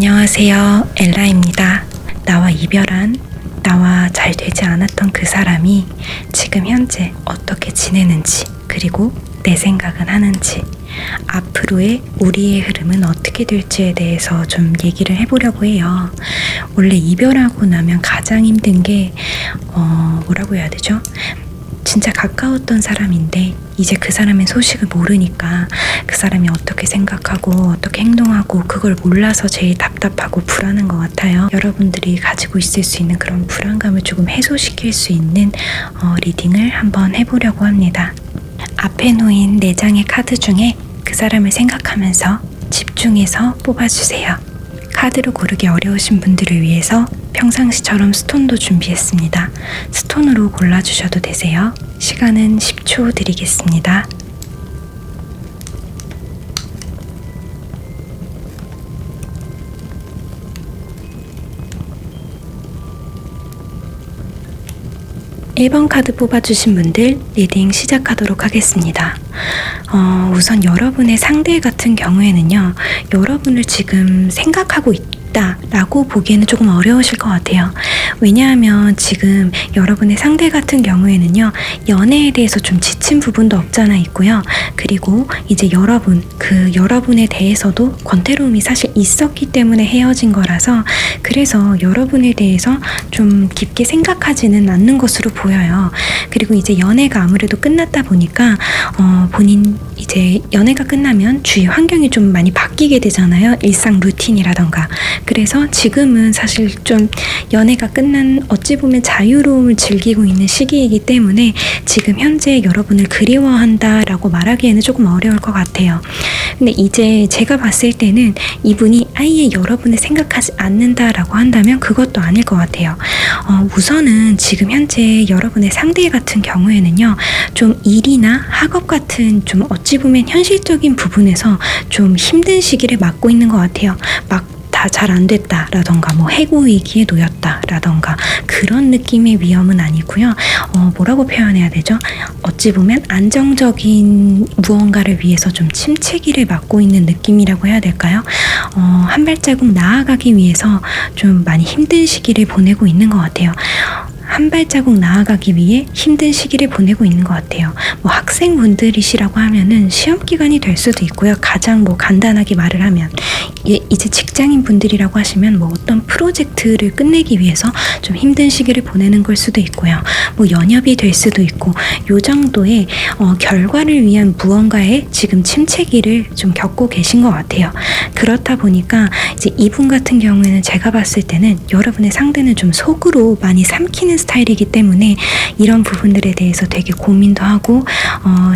안녕하세요. 엘라입니다. 나와 이별한, 나와 잘 되지 않았던 그 사람이 지금 현재 어떻게 지내는지, 그리고 내 생각은 하는지, 앞으로의 우리의 흐름은 어떻게 될지에 대해서 좀 얘기를 해보려고 해요. 원래 이별하고 나면 가장 힘든 게 뭐라고 해야 되죠? 진짜 가까웠던 사람인데 이제 그 사람의 소식을 모르니까 그 사람이 어떻게 생각하고 어떻게 행동하고 그걸 몰라서 제일 답답하고 불안한 것 같아요. 여러분들이 가지고 있을 수 있는 그런 불안감을 조금 해소시킬 수 있는 리딩을 한번 해보려고 합니다. 앞에 놓인 4장의 카드 중에 그 사람을 생각하면서 집중해서 뽑아주세요. 카드로 고르기 어려우신 분들을 위해서 평상시처럼 스톤도 준비했습니다. 스톤으로 골라주셔도 되세요. 시간은 10초 드리겠습니다. (1번) 카드 뽑아주신 분들 리딩 시작하도록 하겠습니다. 우선 여러분의 상대 같은 경우에는요, 여러분을 지금 생각하고 있다라고 보기에는 조금 어려우실 것 같아요. 왜냐하면 지금 여러분의 상대 같은 경우에는요, 연애에 대해서 좀 지친 부분도 없잖아 있고요. 그리고 이제 여러분에 대해서도 권태로움이 사실 있었기 때문에 헤어진 거라서, 그래서 여러분에 대해서 좀 깊게 생각하지는 않는 것으로 보여요. 그리고 이제 연애가 아무래도 끝났다 보니까 본인 이제 연애가 끝나면 주위 환경이 좀 많이 바뀌게 되잖아요. 일상 루틴이라던가. 그래서 지금은 사실 좀 연애가 끝난 어찌 보면 자유로움을 즐기고 있는 시기이기 때문에 지금 현재 여러분을 그리워한다라고 말하기에는 조금 어려울 것 같아요. 근데 이제 제가 봤을 때는 이분이 아예 여러분을 생각하지 않는다라고 한다면 그것도 아닐 것 같아요. 우선은 지금 현재 여러분의 상대 같은 경우에는요, 좀 일이나 학업 같은 좀 어찌 보면 현실적인 부분에서 좀 힘든 시기를 맞고 있는 것 같아요. 다 잘 안 됐다라던가 해고 위기에 놓였다라던가 그런 느낌의 위험은 아니고요. 뭐라고 표현해야 되죠? 어찌 보면 안정적인 무언가를 위해서 좀 침체기를 맞고 있는 느낌이라고 해야 될까요? 한 발자국 나아가기 위해서 좀 많이 힘든 시기를 보내고 있는 것 같아요. 한 발자국 나아가기 위해 힘든 시기를 보내고 있는 것 같아요. 학생분들이시라고 하면은 시험 기간이 될 수도 있고요. 가장 간단하게 말을 하면 이제 직장인 분들이라고 하시면 어떤 프로젝트를 끝내기 위해서 좀 힘든 시기를 보내는 걸 수도 있고요. 연협이 될 수도 있고, 요 정도의 결과를 위한 무언가의 지금 침체기를 좀 겪고 계신 것 같아요. 그렇다 보니까 이제 이분 같은 경우에는 제가 봤을 때는 여러분의 상대는 좀 속으로 많이 삼키는 스타일이기 때문에 이런 부분들에 대해서 되게 고민도 하고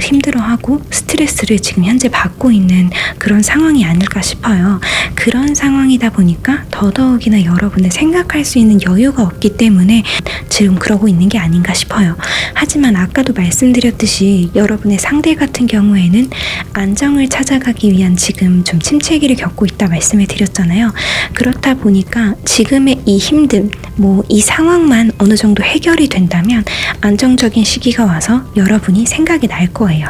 힘들어하고 스트레스를 지금 현재 받고 있는 그런 상황이 아닐까 싶어요. 그런 상황이다 보니까 더더욱이나 여러분을 생각할 수 있는 여유가 없기 때문에 지금 그러고 있는 게 아닌가 싶어요. 하지만 아까도 말씀드렸듯이 여러분의 상대 같은 경우에는 안정을 찾아가기 위한 지금 좀 침체기를 겪고 있다 말씀을 드렸잖아요. 그렇다 보니까 지금의 이 힘듦, 이 상황만 어느 정도 해결이 된다면 안정적인 시기가 와서 여러분이 생각이 날 거예요.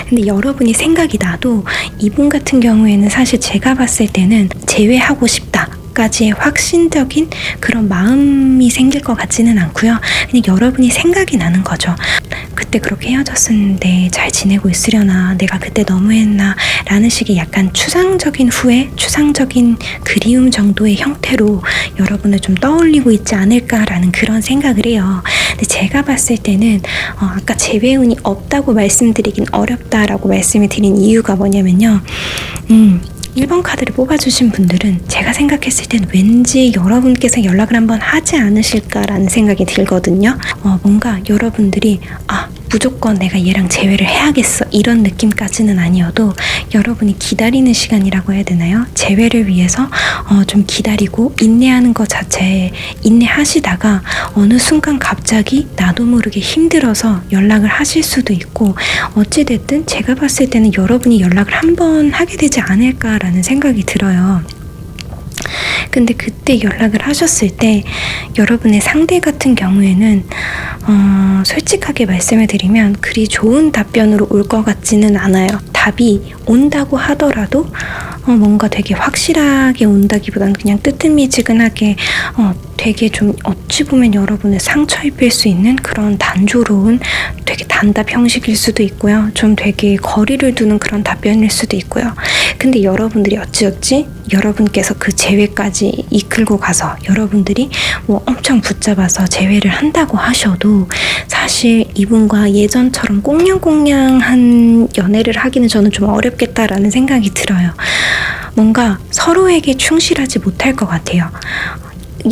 근데 여러분이 생각이 나도 이분 같은 경우에는 사실 제가 봤을 때는 재회하고 싶다 까지의 확신적인 그런 마음이 생길 것 같지는 않고요. 그냥 여러분이 생각이 나는 거죠. 그때 그렇게 헤어졌었는데 잘 지내고 있으려나, 내가 그때 너무했나 라는 식의 약간 추상적인 후회, 추상적인 그리움 정도의 형태로 여러분을 좀 떠올리고 있지 않을까라는 그런 생각을 해요. 근데 제가 봤을 때는 아까 재회운이 없다고 말씀드리긴 어렵다라고 말씀을 드린 이유가 뭐냐면요, 1번 카드를 뽑아주신 분들은 제가 생각했을 땐 왠지 여러분께서 연락을 한번 하지 않으실까라는 생각이 들거든요. 뭔가 여러분들이 무조건 내가 얘랑 재회를 해야겠어 이런 느낌까지는 아니어도 여러분이 기다리는 시간이라고 해야 되나요? 재회를 위해서 좀 기다리고 인내하는 것 자체에 인내하시다가 어느 순간 갑자기 나도 모르게 힘들어서 연락을 하실 수도 있고, 어찌됐든 제가 봤을 때는 여러분이 연락을 한번 하게 되지 않을까라는 생각이 들어요. 근데 그때 연락을 하셨을 때 여러분의 상대 같은 경우에는 솔직하게 말씀을 드리면 그리 좋은 답변으로 올 것 같지는 않아요. 답이 온다고 하더라도 뭔가 되게 확실하게 온다기보다는 그냥 뜨뜻미지근하게 되게 좀 어찌 보면 여러분의 상처 입힐 수 있는 그런 단조로운 되게 단답 형식일 수도 있고요. 좀 되게 거리를 두는 그런 답변일 수도 있고요. 근데 여러분들이 어찌어찌 여러분께서 그 재회까지 이끌고 가서 여러분들이 뭐 엄청 붙잡아서 재회를 한다고 하셔도 사실 이분과 예전처럼 꽁냥꽁냥한 연애를 하기는 저는 좀 어렵겠다라는 생각이 들어요. 뭔가 서로에게 충실하지 못할 것 같아요.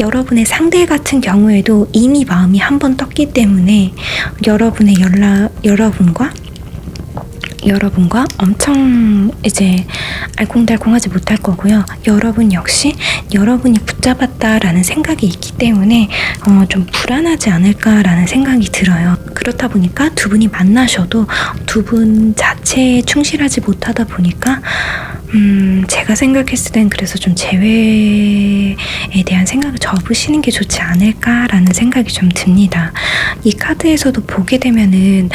여러분의 상대 같은 경우에도 이미 마음이 한 번 떴기 때문에 여러분과 엄청 이제 알콩달콩하지 못할 거고요. 여러분 역시 여러분이 붙잡았다라는 생각이 있기 때문에 좀 불안하지 않을까라는 생각이 들어요. 그렇다 보니까 두 분이 만나셔도 두 분 자체에 충실하지 못하다 보니까 제가 생각했을 땐 그래서 좀 재회에 대한 생각을 접으시는 게 좋지 않을까라는 생각이 좀 듭니다. 이 카드에서도 보게 되면은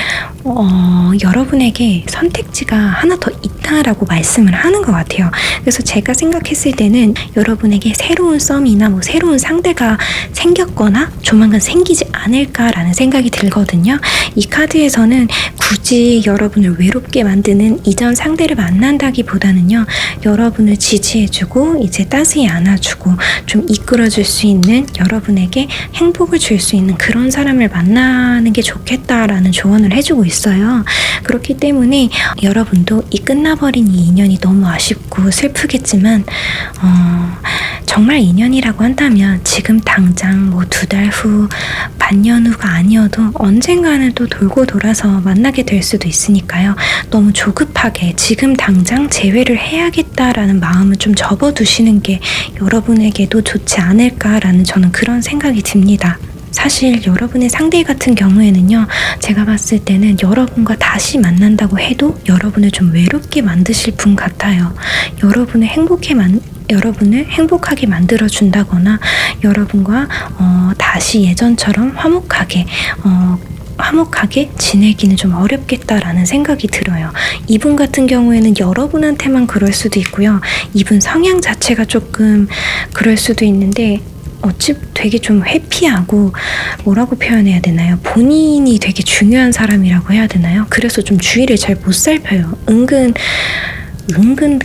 여러분에게 선택지가 하나 더 있다라고 말씀을 하는 것 같아요. 그래서 제가 생각했을 때는 여러분에게 새로운 썸이나 뭐 새로운 상대가 생겼거나 조만간 생기지 않을까라는 생각이 들거든요. 이 카드에서는 굳이 여러분을 외롭게 만드는 이전 상대를 만난다기보다는요, 여러분을 지지해주고 이제 따스히 안아주고 좀 이끌어줄 수 있는, 여러분에게 행복을 줄 수 있는 그런 사람을 만나는 게 좋겠다라는 조언을 해주고 있어요. 그렇기 때문에 여러분도 이 끝나버린 이 인연이 너무 아쉽고 슬프겠지만 정말 인연이라고 한다면 지금 당장 뭐 2달 후, 반년 후가 아니어도 언젠가는 또 돌고 돌아서 만나게 될 수도 있으니까요. 너무 조급하게 지금 당장 재회를 해야겠다라는 마음을 좀 접어두시는 게 여러분에게도 좋지 않을까라는 저는 그런 생각이 듭니다. 사실 여러분의 상대 같은 경우에는요, 제가 봤을 때는 여러분과 다시 만난다고 해도 여러분을 좀 외롭게 만드실 분 같아요. 여러분을 행복하게 만들어준다거나 여러분과 다시 예전처럼 화목하게 지내기는 좀 어렵겠다라는 생각이 들어요. 이분 같은 경우에는 여러분한테만 그럴 수도 있고요. 이분 성향 자체가 조금 그럴 수도 있는데 되게 좀 회피하고, 뭐라고 표현해야 되나요? 본인이 되게 중요한 사람이라고 해야 되나요? 그래서 좀 주위를 잘 못 살펴요. 은근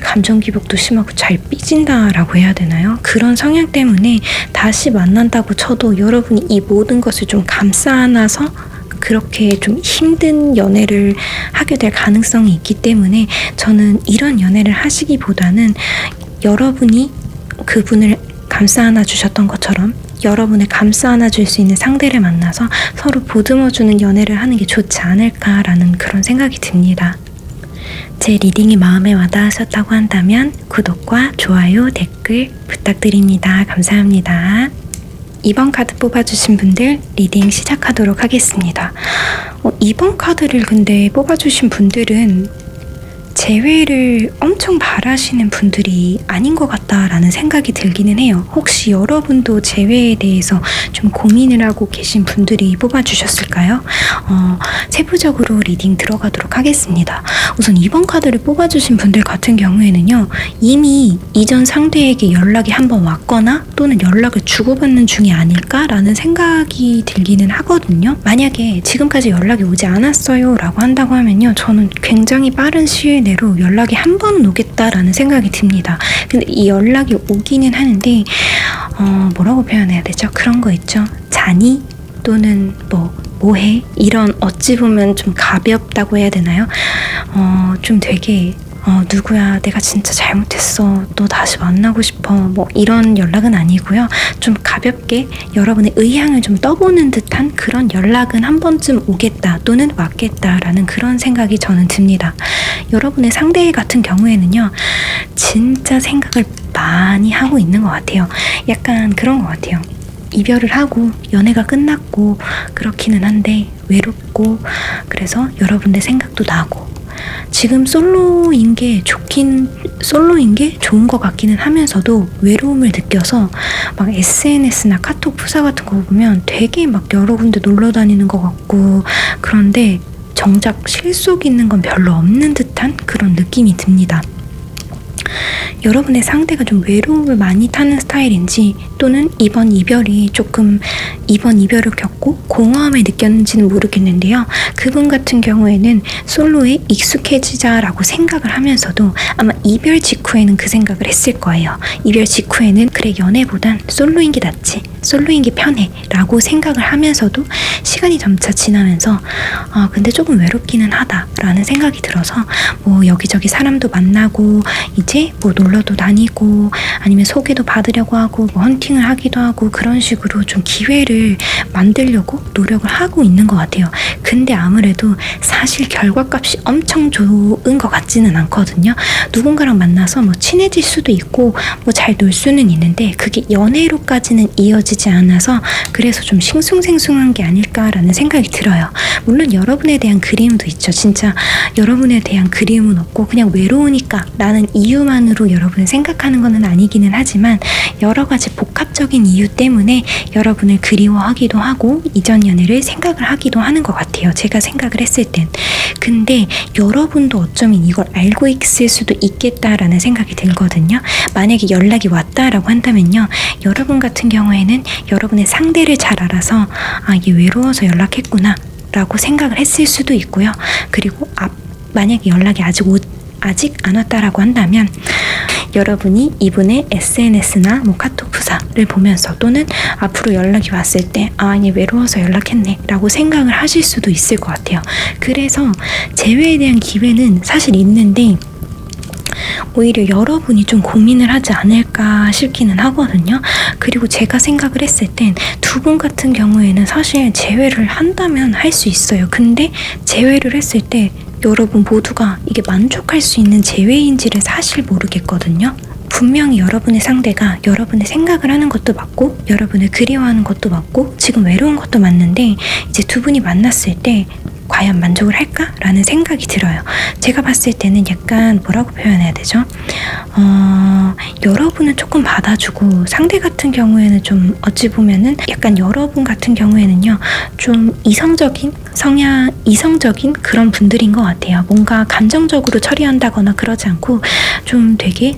감정 기복도 심하고 잘 삐진다라고 해야 되나요? 그런 성향 때문에 다시 만난다고 쳐도 여러분이 이 모든 것을 좀 감싸 안아서 그렇게 좀 힘든 연애를 하게 될 가능성이 있기 때문에 저는 이런 연애를 하시기보다는 여러분이 그분을 감싸 안아주셨던 것처럼 여러분을 감싸 안아줄 수 있는 상대를 만나서 서로 보듬어주는 연애를 하는 게 좋지 않을까라는 그런 생각이 듭니다. 제 리딩이 마음에 와닿으셨다고 한다면 구독과 좋아요, 댓글 부탁드립니다. 감사합니다. 2번 카드 뽑아주신 분들 리딩 시작하도록 하겠습니다. 2번 카드를 근데 뽑아주신 분들은 재회를 엄청 바라시는 분들이 아닌 것 같다라는 생각이 들기는 해요. 혹시 여러분도 재회에 대해서 좀 고민을 하고 계신 분들이 뽑아주셨을까요? 세부적으로 리딩 들어가도록 하겠습니다. 우선 2번 카드를 뽑아주신 분들 같은 경우에는요, 이미 이전 상대에게 연락이 한번 왔거나 또는 연락을 주고받는 중이 아닐까라는 생각이 들기는 하거든요. 만약에 지금까지 연락이 오지 않았어요 라고 한다고 하면요, 저는 굉장히 빠른 시일 내로 연락이 한 번은 오겠다라는 생각이 듭니다. 근데 이 연락이 오기는 하는데 뭐라고 표현해야 되죠? 그런 거 있죠? 잔이 또는 뭐해? 이런 어찌 보면 좀 가볍다고 해야 되나요? 좀 되게 누구야, 내가 진짜 잘못했어, 너 다시 만나고 싶어, 뭐 이런 연락은 아니고요. 좀 가볍게 여러분의 의향을 좀 떠보는 듯한 그런 연락은 한 번쯤 오겠다 또는 왔겠다라는 그런 생각이 저는 듭니다. 여러분의 상대 같은 경우에는요, 진짜 생각을 많이 하고 있는 것 같아요. 약간 그런 것 같아요. 이별을 하고 연애가 끝났고 그렇기는 한데 외롭고, 그래서 여러분의 생각도 나고, 지금 솔로인 게 좋은 것 같기는 하면서도 외로움을 느껴서 막 SNS나 카톡 프사 같은 거 보면 되게 막 여러 군데 놀러 다니는 것 같고, 그런데 정작 실속 있는 건 별로 없는 듯한 그런 느낌이 듭니다. 여러분의 상대가 좀 외로움을 많이 타는 스타일인지, 또는 이번 이별을 겪고 공허함을 느꼈는지는 모르겠는데요. 그분 같은 경우에는 솔로에 익숙해지자라고 생각을 하면서도 아마 이별 직후에는 그 생각을 했을 거예요. 이별 직후에는 그래, 연애보단 솔로인 게 낫지, 솔로인 게 편해 라고 생각을 하면서도 시간이 점차 지나면서 근데 조금 외롭기는 하다 라는 생각이 들어서 뭐 여기저기 사람도 만나고 이제 뭐 놀러도 다니고 아니면 소개도 받으려고 하고 뭐 헌팅을 하기도 하고 그런 식으로 좀 기회를 만들려고 노력을 하고 있는 것 같아요. 근데 아무래도 사실 결과값이 엄청 좋은 것 같지는 않거든요. 누군가랑 만나서 뭐 친해질 수도 있고 뭐 잘 놀 수는 있는데 그게 연애로까지는 이어지지 않아서 그래서 좀 싱숭생숭한 게 아닐까라는 생각이 들어요. 물론 여러분에 대한 그리움도 있죠. 진짜 여러분에 대한 그리움은 없고 그냥 외로우니까 라는 이유만으로 여러분을 생각하는 것은 아니기는 하지만 여러 가지 복합적인 이유 때문에 여러분을 그리워하기도 하고 이전 연애를 생각을 하기도 하는 것 같아요. 제가 생각을 했을 땐. 근데 여러분도 어쩌면 이걸 알고 있을 수도 있겠다라는 생각이 들거든요. 만약에 연락이 왔다라고 한다면요, 여러분 같은 경우에는 여러분의 상대를 잘 알아서 이게 외로워서 연락했구나 라고 생각을 했을 수도 있고요. 그리고 만약에 연락이 아직 안 왔다라고 한다면 여러분이 이분의 SNS나 뭐 카톡 프사를 보면서 또는 앞으로 연락이 왔을 때 얘 외로워서 연락했네 라고 생각을 하실 수도 있을 것 같아요. 그래서 재회에 대한 기회는 사실 있는데 오히려 여러분이 좀 고민을 하지 않을까 싶기는 하거든요. 그리고 제가 생각을 했을 땐 두 분 같은 경우에는 사실 재회를 한다면 할 수 있어요. 근데 재회를 했을 때 여러분 모두가 이게 만족할 수 있는 재회인지를 사실 모르겠거든요. 분명히 여러분의 상대가 여러분의 생각을 하는 것도 맞고 여러분을 그리워하는 것도 맞고 지금 외로운 것도 맞는데 이제 두 분이 만났을 때 과연 만족을 할까? 라는 생각이 들어요. 제가 봤을 때는 약간 뭐라고 표현해야 되죠? 여러분은 조금 받아주고 상대 같은 경우에는 좀 어찌 보면은 약간 여러분 같은 경우에는요 좀 이성적인 그런 분들인 것 같아요. 뭔가 감정적으로 처리한다거나 그러지 않고 좀 되게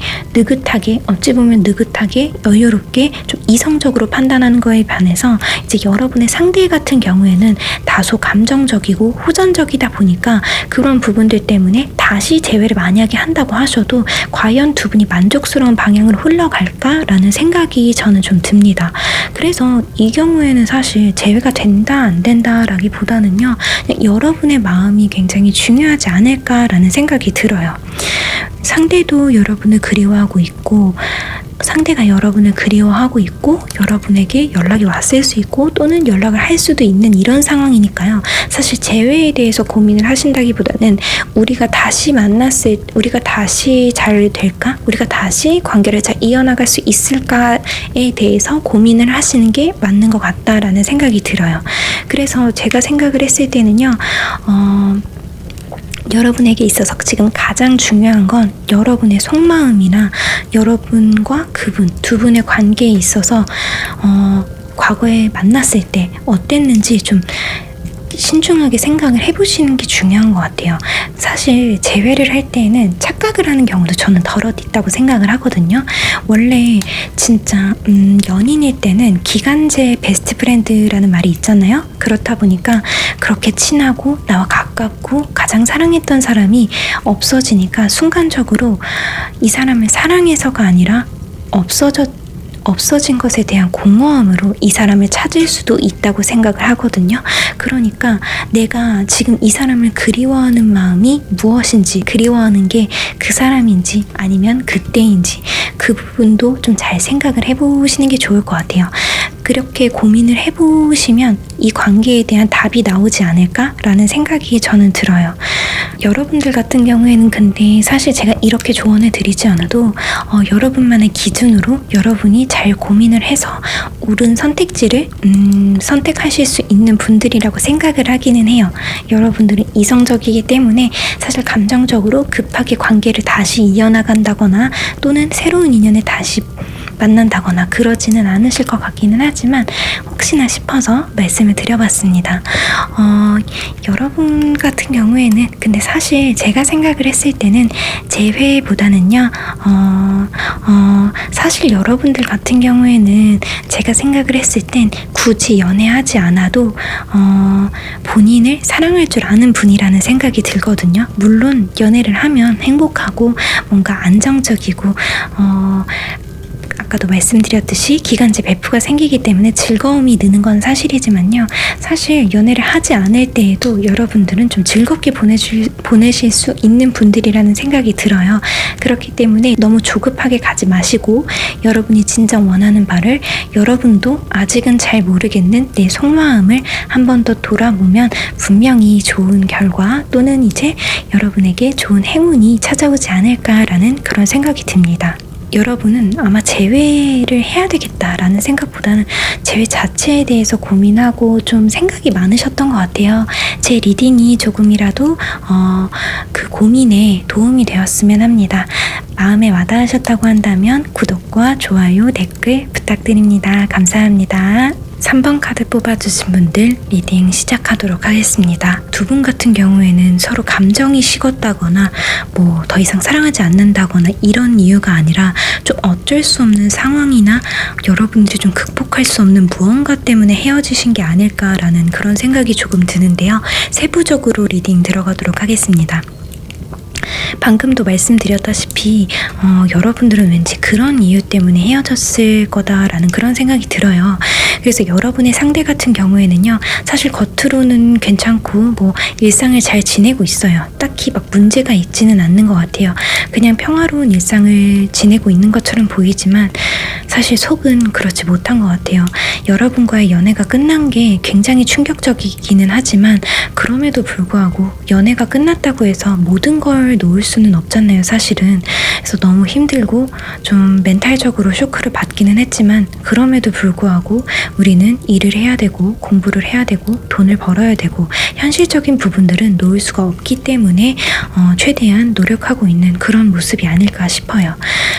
어찌 보면 느긋하게 여유롭게 좀 이성적으로 판단하는 거에 반해서 이제 여러분의 상대 같은 경우에는 다소 감정적이고 호전적이다 보니까 그런 부분들 때문에 다시 재회를 만약에 한다고 하셔도 과연 두 분이 만족스러운 방향으로 흘러갈까라는 생각이 저는 좀 듭니다. 그래서 이 경우에는 사실 재회가 된다 안 된다라기보다는요 그냥 여러분의 마음이 굉장히 중요하지 않을까라는 생각이 들어요. 상대도 여러분을 그리워하고 있고 상대가 여러분을 그리워하고 있고 여러분에게 연락이 왔을 수 있고 또는 연락을 할 수도 있는 이런 상황이니까요. 사실 재회에 대해서 고민을 하신다기보다는 우리가 다시 잘 될까? 우리가 다시 관계를 잘 이어나갈 수 있을까에 대해서 고민을 하시는 게 맞는 것 같다라는 생각이 들어요. 그래서 제가 생각을 했을 때는요. 여러분에게 있어서 지금 가장 중요한 건 여러분의 속마음이나 여러분과 그분 두 분의 관계에 있어서 과거에 만났을 때 어땠는지 좀 신중하게 생각을 해보시는 게 중요한 것 같아요. 사실 재회를 할 때에는 착각을 하는 경우도 저는 덜어도 있다고 생각을 하거든요. 원래 진짜 연인일 때는 기간제 베스트 프렌드라는 말이 있잖아요. 그렇다 보니까 그렇게 친하고 나와 가깝고 가장 사랑했던 사람이 없어지니까 순간적으로 이 사람을 사랑해서가 아니라 없어진 것에 대한 공허함으로 이 사람을 찾을 수도 있다고 생각을 하거든요. 그러니까 내가 지금 이 사람을 그리워하는 마음이 무엇인지, 그리워하는 게 그 사람인지 아니면 그때인지 그 부분도 좀 잘 생각을 해보시는 게 좋을 것 같아요. 그렇게 고민을 해보시면 이 관계에 대한 답이 나오지 않을까라는 생각이 저는 들어요. 여러분들 같은 경우에는 근데 사실 제가 이렇게 조언을 드리지 않아도 여러분만의 기준으로 여러분이 잘 고민을 해서 옳은 선택지를 선택하실 수 있는 분들이라고 생각을 하기는 해요. 여러분들은 이성적이기 때문에 사실 감정적으로 급하게 관계를 다시 이어나간다거나 또는 새로운 인연에 다시 만난다거나 그러지는 않으실 것 같기는 하지만 혹시나 싶어서 말씀을 드려봤습니다. 여러분 같은 경우에는 근데 사실 제가 생각을 했을 때는 재회보다는요 사실 여러분들 같은 경우에는 제가 생각을 했을 땐 굳이 연애하지 않아도 본인을 사랑할 줄 아는 분이라는 생각이 들거든요. 물론 연애를 하면 행복하고 뭔가 안정적이고 아까도 말씀드렸듯이 기간제 배프가 생기기 때문에 즐거움이 느는 건 사실이지만요. 사실 연애를 하지 않을 때에도 여러분들은 좀 즐겁게 보내실 수 있는 분들이라는 생각이 들어요. 그렇기 때문에 너무 조급하게 가지 마시고 여러분이 진정 원하는 바를 여러분도 아직은 잘 모르겠는 내 속마음을 한 번 더 돌아보면 분명히 좋은 결과 또는 이제 여러분에게 좋은 행운이 찾아오지 않을까라는 그런 생각이 듭니다. 여러분은 아마 재회를 해야 되겠다라는 생각보다는 재회 자체에 대해서 고민하고 좀 생각이 많으셨던 것 같아요. 제 리딩이 조금이라도 그 고민에 도움이 되었으면 합니다. 마음에 와닿으셨다고 한다면 구독과 좋아요, 댓글 부탁드립니다. 감사합니다. 3번 카드 뽑아주신 분들 리딩 시작하도록 하겠습니다. 두 분 같은 경우에는 서로 감정이 식었다거나 뭐 더 이상 사랑하지 않는다거나 이런 이유가 아니라 좀 어쩔 수 없는 상황이나 여러분들이 좀 극복할 수 없는 무언가 때문에 헤어지신 게 아닐까라는 그런 생각이 조금 드는데요. 세부적으로 리딩 들어가도록 하겠습니다. 방금도 말씀드렸다시피 여러분들은 왠지 그런 이유 때문에 헤어졌을 거다라는 그런 생각이 들어요. 그래서 여러분의 상대 같은 경우에는요, 사실 겉으로는 괜찮고 뭐 일상을 잘 지내고 있어요. 딱히 막 문제가 있지는 않는 것 같아요. 그냥 평화로운 일상을 지내고 있는 것처럼 보이지만 사실 속은 그렇지 못한 것 같아요. 여러분과의 연애가 끝난 게 굉장히 충격적이기는 하지만 그럼에도 불구하고 연애가 끝났다고 해서 모든 걸 놓을 수는 없잖아요, 사실은. 그래서 너무 힘들고 좀 멘탈적으로 쇼크를 받기는 했지만 그럼에도 불구하고 우리는 일을 해야 되고 공부를 해야 되고 돈을 벌어야 되고 현실적인 부분들은 놓을 수가 없기 때문에 최대한 노력하고 있는 그런 모습이 아닐까 싶어요.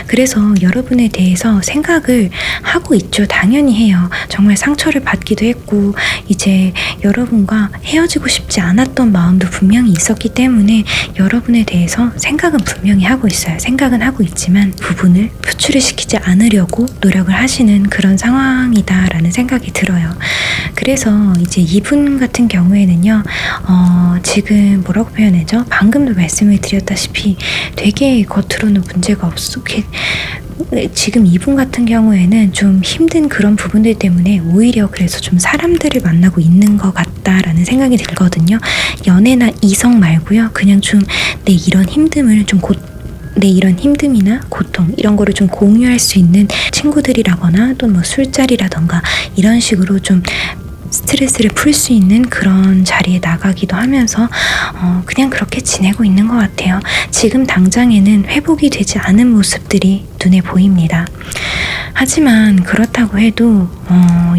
그래서 여러분에 대해서 생각을 하고 있죠. 당연히 해요. 정말 상처를 받기도 했고 이제 여러분과 헤어지고 싶지 않았던 마음도 분명히 있었기 때문에 여러분에 대해서 생각은 분명히 하고 있어요. 생각은 하고 있지만 부분을 표출을 시키지 않으려고 노력을 하시는 그런 상황이다라는 생각이 들어요. 그래서 이제 이분 같은 경우에는요, 지금 뭐라고 표현하죠? 방금도 말씀을 드렸다시피 되게 겉으로는 문제가 없어. 지금 이분 같은 경우에는 좀 힘든 그런 부분들 때문에 오히려 그래서 좀 사람들을 만나고 있는 것 같다라는 생각이 들거든요. 연애나 이성 말고요. 그냥 좀 내 이런 힘듦을 내 이런 힘듦이나 고통 이런 거를 좀 공유할 수 있는 친구들이라거나 또 뭐 술자리라던가 이런 식으로 좀 스트레스를 풀 수 있는 그런 자리에 나가기도 하면서 그냥 그렇게 지내고 있는 것 같아요. 지금 당장에는 회복이 되지 않은 모습들이 눈에 보입니다. 하지만 그렇다고 해도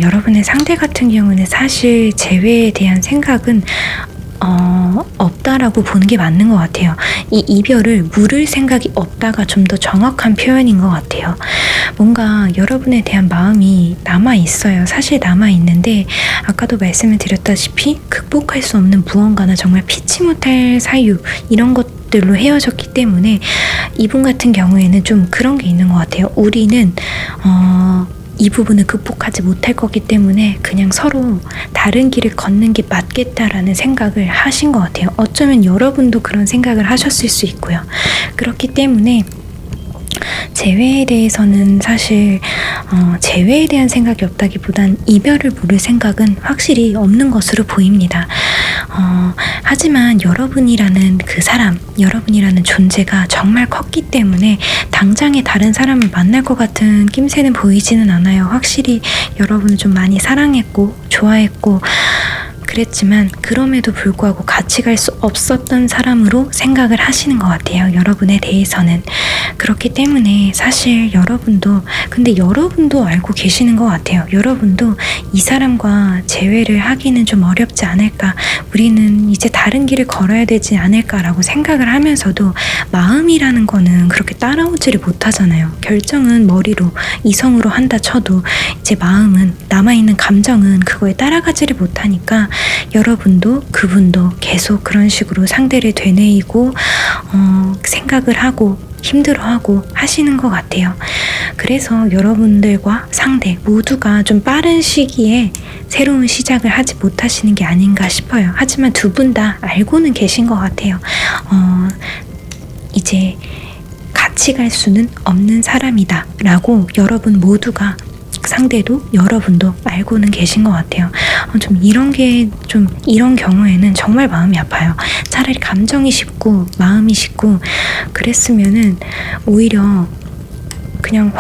여러분의 상대 같은 경우는 사실 재회에 대한 생각은 없다라고 보는 게 맞는 것 같아요. 이 이별을 물을 생각이 없다가 좀 더 정확한 표현인 것 같아요. 뭔가 여러분에 대한 마음이 남아있어요. 사실 남아있는데 아까도 말씀을 드렸다시피 극복할 수 없는 무언가나 정말 피치 못할 사유 이런 것들로 헤어졌기 때문에 이분 같은 경우에는 좀 그런 게 있는 것 같아요. 우리는 이 부분을 극복하지 못할 거기 때문에 그냥 서로 다른 길을 걷는 게 맞겠다라는 생각을 하신 것 같아요. 어쩌면 여러분도 그런 생각을 하셨을 수 있고요. 그렇기 때문에 재회에 대해서는 사실 재회에 대한 생각이 없다기보단 이별을 모를 생각은 확실히 없는 것으로 보입니다. 하지만 여러분이라는 그 사람, 여러분이라는 존재가 정말 컸기 때문에 당장에 다른 사람을 만날 것 같은 낌새는 보이지는 않아요. 확실히 여러분을 좀 많이 사랑했고 좋아했고 그랬지만 그럼에도 불구하고 같이 갈 수 없었던 사람으로 생각을 하시는 것 같아요. 여러분에 대해서는. 그렇기 때문에 사실 여러분도 알고 계시는 것 같아요. 여러분도 이 사람과 재회를 하기는 좀 어렵지 않을까, 우리는 이제 다른 길을 걸어야 되지 않을까라고 생각을 하면서도 마음이라는 거는 그렇게 따라오지를 못하잖아요. 결정은 머리로 이성으로 한다 쳐도 이제 마음은, 남아있는 감정은 그거에 따라가지를 못하니까 여러분도 그분도 계속 그런 식으로 상대를 되뇌이고 생각을 하고 힘들어하고 하시는 것 같아요. 그래서 여러분들과 상대 모두가 좀 빠른 시기에 새로운 시작을 하지 못하시는 게 아닌가 싶어요. 하지만 두 분 다 알고는 계신 것 같아요. 이제 같이 갈 수는 없는 사람이다 라고 여러분 모두가, 상대도 여러분도 알고는 계신 것 같아요. 이런 경우에는 정말 마음이 아파요. 차라리 감정이 쉽고 마음이 쉽고 그랬으면은 오히려 그냥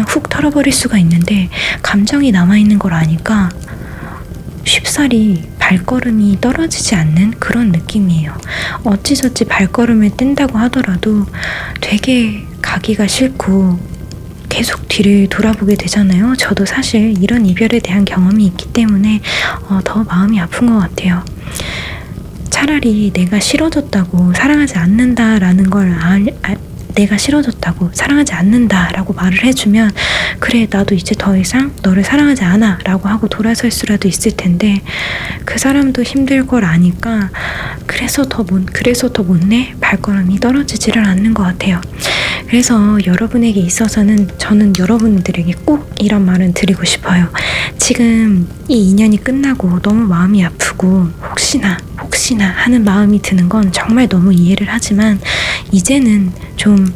훅 털어버릴 수가 있는데, 감정이 남아있는 걸 아니까 쉽사리 발걸음이 떨어지지 않는 그런 느낌이에요. 어찌저찌 발걸음을 뗀다고 하더라도 되게 가기가 싫고 계속 뒤를 돌아보게 되잖아요. 저도 사실 이런 이별에 대한 경험이 있기 때문에 더 마음이 아픈 것 같아요. 차라리 내가 싫어졌다고 사랑하지 않는다라는 걸 내가 싫어졌다고 사랑하지 않는다라고 말을 해주면, 그래 나도 이제 더 이상 너를 사랑하지 않아 라고 하고 돌아설 수라도 있을 텐데, 그 사람도 힘들 걸 아니까 그래서 더 못내 발걸음이 떨어지지를 않는 것 같아요. 그래서 여러분에게 있어서는 저는 여러분들에게 꼭 이런 말은 드리고 싶어요. 지금 이 인연이 끝나고 너무 마음이 아프고 혹시나 하는 마음이 드는 건 정말 너무 이해를 하지만, 이제는 좀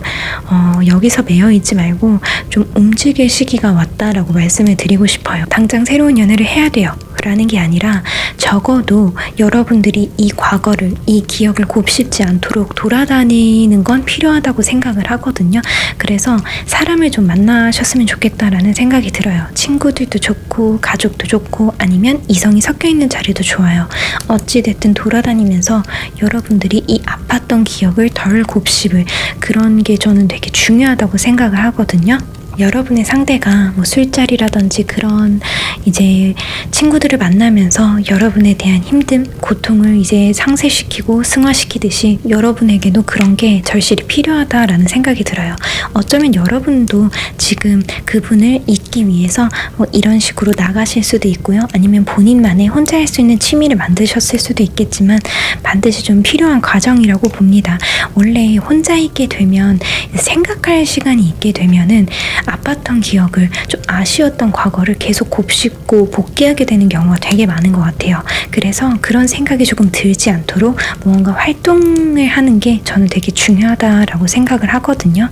여기서 매여 있지 말고 좀 움직일 시기가 왔다라고 말씀을 드리고 싶어요. 당장 새로운 연애를 해야 돼요 라는 게 아니라 적어도 여러분들이 이 과거를, 이 기억을 곱씹지 않도록 돌아다니는 건 필요하다고 생각을 하거든요. 그래서 사람을 좀 만나셨으면 좋겠다라는 생각이 들어요. 친구들도 좋고 가족도 좋고 아니면 이성이 섞여 있는 자리도 좋아요. 어찌됐든 돌아다니면서 여러분들이 이 아팠던 기억을 덜 곱씹을, 그런 게 저는 되게 중요하다고 생각을 하거든요. 여러분의 상대가 뭐 술자리라든지 그런 이제 친구들을 만나면서 여러분에 대한 힘듦, 고통을 이제 상쇄시키고 승화시키듯이 여러분에게도 그런 게 절실히 필요하다라는 생각이 들어요. 어쩌면 여러분도 지금 그분을 잊기 위해서 뭐 이런 식으로 나가실 수도 있고요. 아니면 본인만의 혼자 할 수 있는 취미를 만드셨을 수도 있겠지만 반드시 좀 필요한 과정이라고 봅니다. 원래 혼자 있게 되면, 생각할 시간이 있게 되면은 아팠던 기억을, 좀 아쉬웠던 과거를 계속 곱씹고 복귀하게 되는 경우가 되게 많은 것 같아요. 그래서 그런 생각이 조금 들지 않도록 무언가 활동을 하는 게 저는 되게 중요하다라고 생각을 하거든요.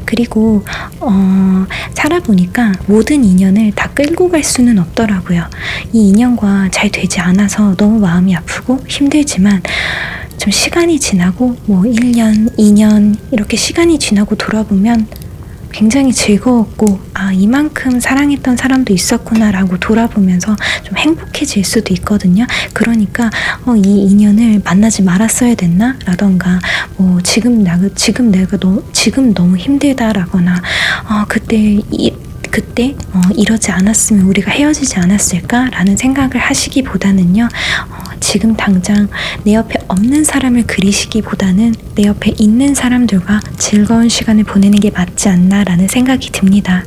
그리고 살아보니까 모든 인연을 다 끌고 갈 수는 없더라고요. 이 인연과 잘 되지 않아서 너무 마음이 아프고 힘들지만, 좀 시간이 지나고 뭐 1년, 2년 이렇게 시간이 지나고 돌아보면 굉장히 즐거웠고, 이만큼 사랑했던 사람도 있었구나 라고 돌아보면서 좀 행복해질 수도 있거든요. 그러니까 이 인연을 만나지 말았어야 됐나? 라던가 뭐 지금 너무 힘들다 라거나 그때 이러지 않았으면 우리가 헤어지지 않았을까? 라는 생각을 하시기보다는요, 지금 당장 내 옆에 없는 사람을 그리시기보다는 내 옆에 있는 사람들과 즐거운 시간을 보내는 게 맞지 않나라는 생각이 듭니다.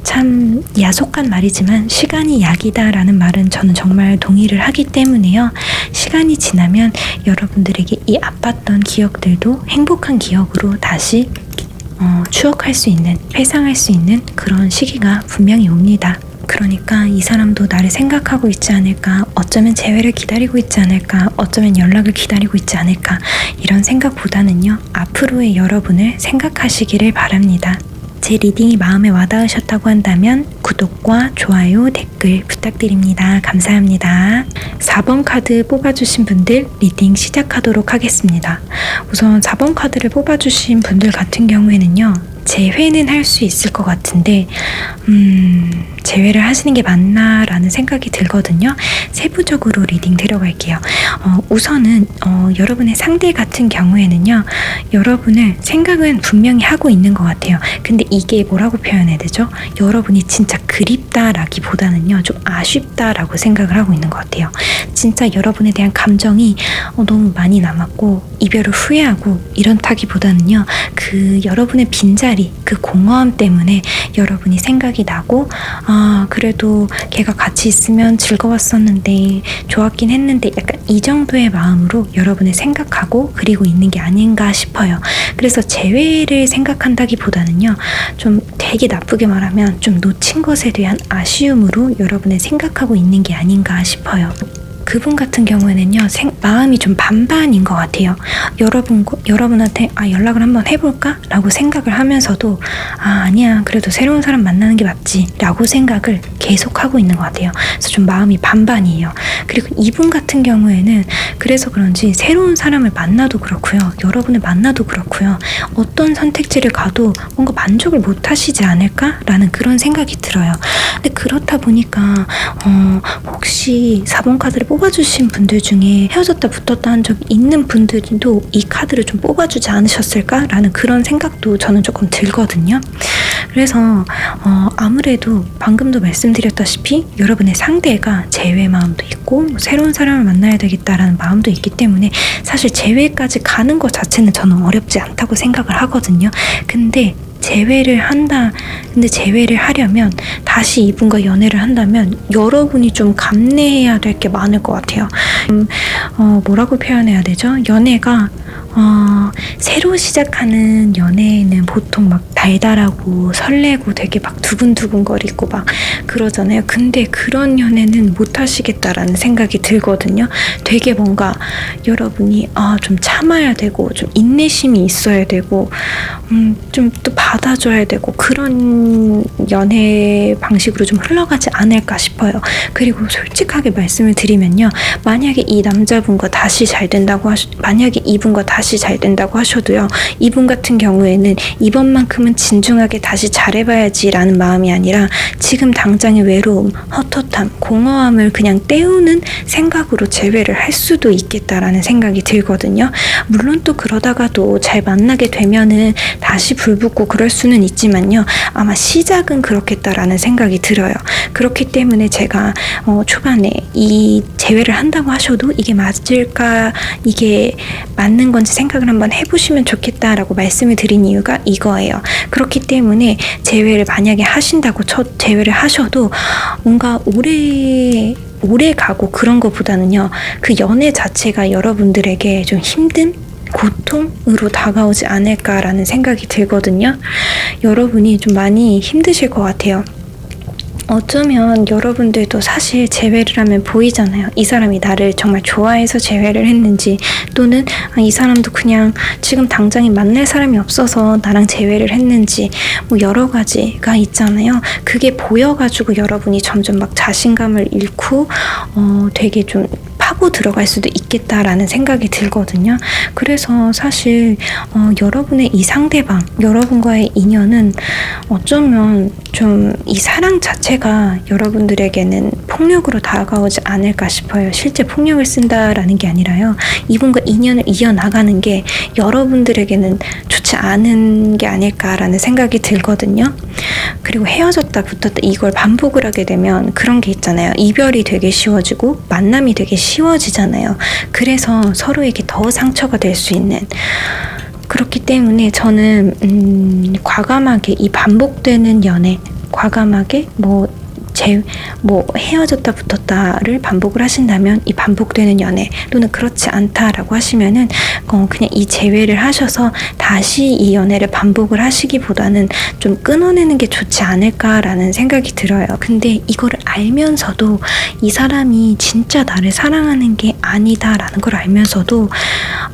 참 야속한 말이지만 시간이 약이다 라는 말은 저는 정말 동의를 하기 때문에요. 시간이 지나면 여러분들에게 이 아팠던 기억들도 행복한 기억으로 다시 추억할 수 있는, 회상할 수 있는 그런 시기가 분명히 옵니다. 그러니까 이 사람도 나를 생각하고 있지 않을까, 어쩌면 재회를 기다리고 있지 않을까, 어쩌면 연락을 기다리고 있지 않을까, 이런 생각보다는요, 앞으로의 여러분을 생각하시기를 바랍니다. 제 리딩이 마음에 와닿으셨다고 한다면 구독과 좋아요, 댓글 부탁드립니다. 감사합니다. 4번 카드 뽑아주신 분들 리딩 시작하도록 하겠습니다. 우선 4번 카드를 뽑아주신 분들 같은 경우에는요, 재회는 할 수 있을 것 같은데 재회를 하시는 게 맞나 라는 생각이 들거든요. 세부적으로 리딩 들어갈게요. 우선은 여러분의 상대 같은 경우에는요, 여러분을 생각은 분명히 하고 있는 것 같아요. 근데 이게 뭐라고 표현해야 되죠? 여러분이 진짜 그립다라기보다는요, 좀 아쉽다라고 생각을 하고 있는 것 같아요. 진짜 여러분에 대한 감정이 너무 많이 남았고 이별을 후회하고 이런다기보다는요, 그 여러분의 빈자리, 그 공허함 때문에 여러분이 생각이 나고, 그래도 걔가 같이 있으면 즐거웠었는데 좋았긴 했는데, 약간 이 정도의 마음으로 여러분을 생각하고 그리고 있는 게 아닌가 싶어요. 그래서 재회를 생각한다기보다는요, 좀 되게 나쁘게 말하면 좀 놓친 것에 대한 아쉬움으로 여러분을 생각하고 있는 게 아닌가 싶어요. 그분 같은 경우에는요, 마음이 좀 반반인 것 같아요. 여러분한테 연락을 한번 해볼까? 라고 생각을 하면서도 아니야, 그래도 새로운 사람 만나는 게 맞지 라고 생각을 계속 하고 있는 것 같아요. 그래서 좀 마음이 반반이에요. 그리고 이분 같은 경우에는 그래서 그런지 새로운 사람을 만나도 그렇고요, 여러분을 만나도 그렇고요, 어떤 선택지를 가도 뭔가 만족을 못 하시지 않을까? 라는 그런 생각이 들어요. 근데 그렇다 보니까 혹시 4번 카드를 뽑아주신 분들 중에 헤어졌다 붙었다 한 적 있는 분들도 이 카드를 좀 뽑아주지 않으셨을까? 라는 그런 생각도 저는 조금 들거든요. 그래서 아무래도 방금도 말씀드렸다시피 여러분의 상대가 재회 마음도 있고 새로운 사람을 만나야 되겠다라는 마음도 있기 때문에 사실 재회까지 가는 것 자체는 저는 어렵지 않다고 생각을 하거든요. 근데 재회를 하려면 다시 이분과 연애를 한다면 여러분이 좀 감내해야 될 게 많을 것 같아요. 뭐라고 표현해야 되죠? 연애가 새로 시작하는 연애는 보통 막 달달하고 설레고 되게 막 두근두근거리고 막 그러잖아요. 근데 그런 연애는 못 하시겠다라는 생각이 들거든요. 되게 뭔가 여러분이 좀 참아야 되고 좀 인내심이 있어야 되고 좀 또 받아줘야 되고 그런 연애 방식으로 좀 흘러가지 않을까 싶어요. 그리고 솔직하게 말씀을 드리면요, 만약에 이 남자분과 다시 잘 된다고 만약에 이분과 다시 잘 된다고 하셔도요, 이분 같은 경우에는 이번만큼은 진중하게 다시 잘해봐야지 라는 마음이 아니라 지금 당장의 외로움, 헛헛함, 공허함을 그냥 때우는 생각으로 재회를 할 수도 있겠다라는 생각이 들거든요. 물론 또 그러다가도 잘 만나게 되면은 다시 불붙고 그럴 수는 있지만요, 아마 시작은 그렇겠다라는 생각이 들어요. 그렇기 때문에 제가 초반에 이 재회를 한다고 하셔도 이게 맞을까, 이게 맞는 건지 생각을 한번 해보시면 좋겠다라고 말씀을 드린 이유가 이거예요. 그렇기 때문에 재회를 만약에 하신다고 첫 재회를 하셔도 뭔가 오래 가고 그런 것보다는요, 그 연애 자체가 여러분들에게 좀 힘든 고통으로 다가오지 않을까라는 생각이 들거든요. 여러분이 좀 많이 힘드실 것 같아요. 어쩌면 여러분들도 사실 재회를 하면 보이잖아요. 이 사람이 나를 정말 좋아해서 재회를 했는지, 또는 이 사람도 그냥 지금 당장에 만날 사람이 없어서 나랑 재회를 했는지, 뭐 여러 가지가 있잖아요. 그게 보여가지고 여러분이 점점 막 자신감을 잃고 되게 좀 파고 들어갈 수도 있겠다라는 생각이 들거든요. 그래서 사실 여러분의 이 상대방, 여러분과의 인연은 어쩌면 좀 이 사랑 자체가 여러분들에게는 폭력으로 다가오지 않을까 싶어요. 실제 폭력을 쓴다라는 게 아니라요, 이분과 인연을 이어나가는 게 여러분들에게는 좋지 않은 게 아닐까라는 생각이 들거든요. 그리고 헤어졌다 붙었다 이걸 반복을 하게 되면 그런 게 있잖아요. 이별이 되게 쉬워지고 만남이 되게 쉬워지잖아요. 그래서 서로에게 더 상처가 될 수 있는, 그렇기 때문에 저는 과감하게 이 반복되는 연애, 과감하게 헤어졌다 붙었다를 반복을 하신다면, 이 반복되는 연애 또는 그렇지 않다라고 하시면은 그냥 이 재회를 하셔서 다시 이 연애를 반복을 하시기보다는 좀 끊어내는 게 좋지 않을까라는 생각이 들어요. 근데 이거를 알면서도, 이 사람이 진짜 나를 사랑하는 게 아니다라는 걸 알면서도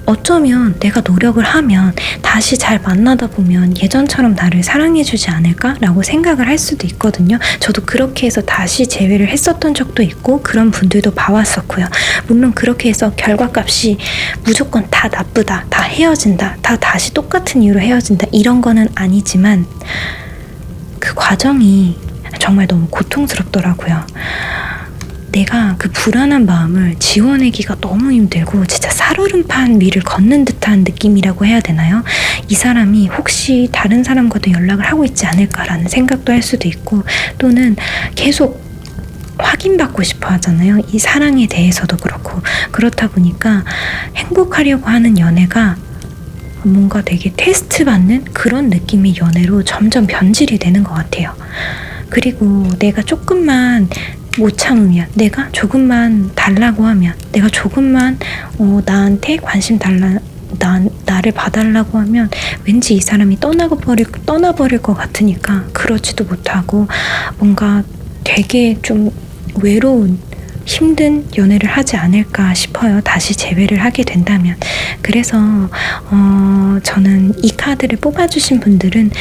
어쩌면 내가 노력을 하면 다시 잘 만나다 보면 예전처럼 나를 사랑해주지 않을까라고 생각을 할 수도 있거든요. 저도 그렇게 해서 다시 재회를 했었던 적도 있고 그런 분들도 봐왔었고요. 물론 그렇게 해서 결과값이 무조건 다 나쁘다, 다 헤어진다, 다 다시 똑같은 이유로 헤어진다 이런 거는 아니지만 그 과정이 정말 너무 고통스럽더라고요. 내가 그 불안한 마음을 지워내기가 너무 힘들고 진짜 살얼음판 위를 걷는 듯한 느낌이라고 해야 되나요? 이 사람이 혹시 다른 사람과도 연락을 하고 있지 않을까라는 생각도 할 수도 있고 또는 계속 확인받고 싶어 하잖아요. 이 사랑에 대해서도 그렇고 그렇다 보니까 행복하려고 하는 연애가 뭔가 되게 테스트 받는 그런 느낌의 연애로 점점 변질이 되는 것 같아요. 그리고 내가 조금만 못 참으면, 내가 조금만 달라고 하면, 내가 조금만 나한테 관심 나를 봐달라고 하면 왠지 이 사람이 떠나버릴 것 같으니까 그러지도 못하고 뭔가 되게 좀 외로운 힘든 연애를 하지 않을까 싶어요. 다시 재회를 하게 된다면. 그래서 저는 이 카드를 뽑아주신 분들은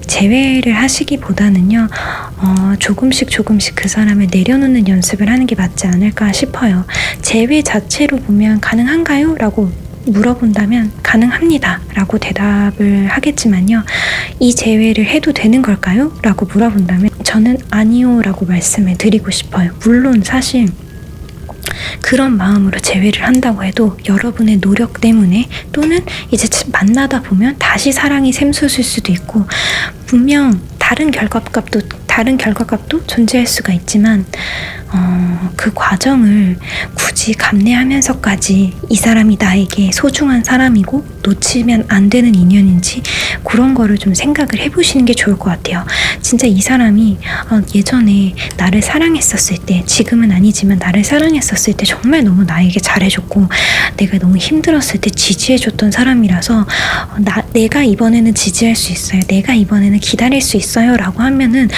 재회를 하시기보다는요 조금씩 그 사람을 내려놓는 연습을 하는 게 맞지 않을까 싶어요. 재회 자체로 보면 가능한가요? 라고 물어본다면 가능합니다 라고 대답을 하겠지만요, 이 재회를 해도 되는 걸까요? 라고 물어본다면 저는 아니요 라고 말씀을 드리고 싶어요. 물론 사실 그런 마음으로 재회를 한다고 해도 여러분의 노력 때문에 또는 이제 만나다 보면 다시 사랑이 샘솟을 수도 있고 분명 다른 결과값도 존재할 수가 있지만 그 과정을 굳이 감내하면서까지 이 사람이 나에게 소중한 사람이고 놓치면 안 되는 인연인지 그런 거를 좀 생각을 해보시는 게 좋을 것 같아요. 진짜 이 사람이 예전에 나를 사랑했었을 때, 지금은 아니지만 나를 사랑했었을 때 정말 너무 나에게 잘해줬고 내가 너무 힘들었을 때 지지해줬던 사람이라서 내가 이번에는 지지할 수 있어요, 내가 이번에는 기다릴 수 있어요 라고 하면은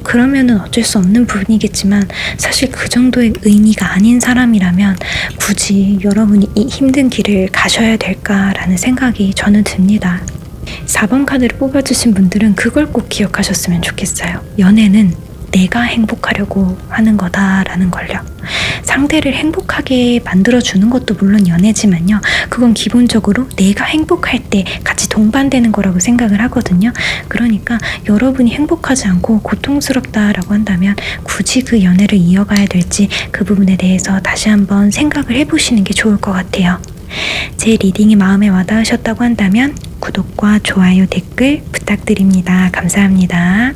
그러면은 어쩔 수 없는 부분이겠지만 사실 그 정도의 의미가 아닌 사람이라면 굳이 여러분이 이 힘든 길을 가셔야 될까라는 생각이 저는 듭니다. 4번 카드를 뽑아주신 분들은 그걸 꼭 기억하셨으면 좋겠어요. 연애는 내가 행복하려고 하는 거다라는 걸요. 상대를 행복하게 만들어주는 것도 물론 연애지만요, 그건 기본적으로 내가 행복할 때 같이 동반되는 거라고 생각을 하거든요. 그러니까 여러분이 행복하지 않고 고통스럽다라고 한다면 굳이 그 연애를 이어가야 될지 그 부분에 대해서 다시 한번 생각을 해보시는 게 좋을 것 같아요. 제 리딩이 마음에 와닿으셨다고 한다면 구독과 좋아요, 댓글 부탁드립니다. 감사합니다.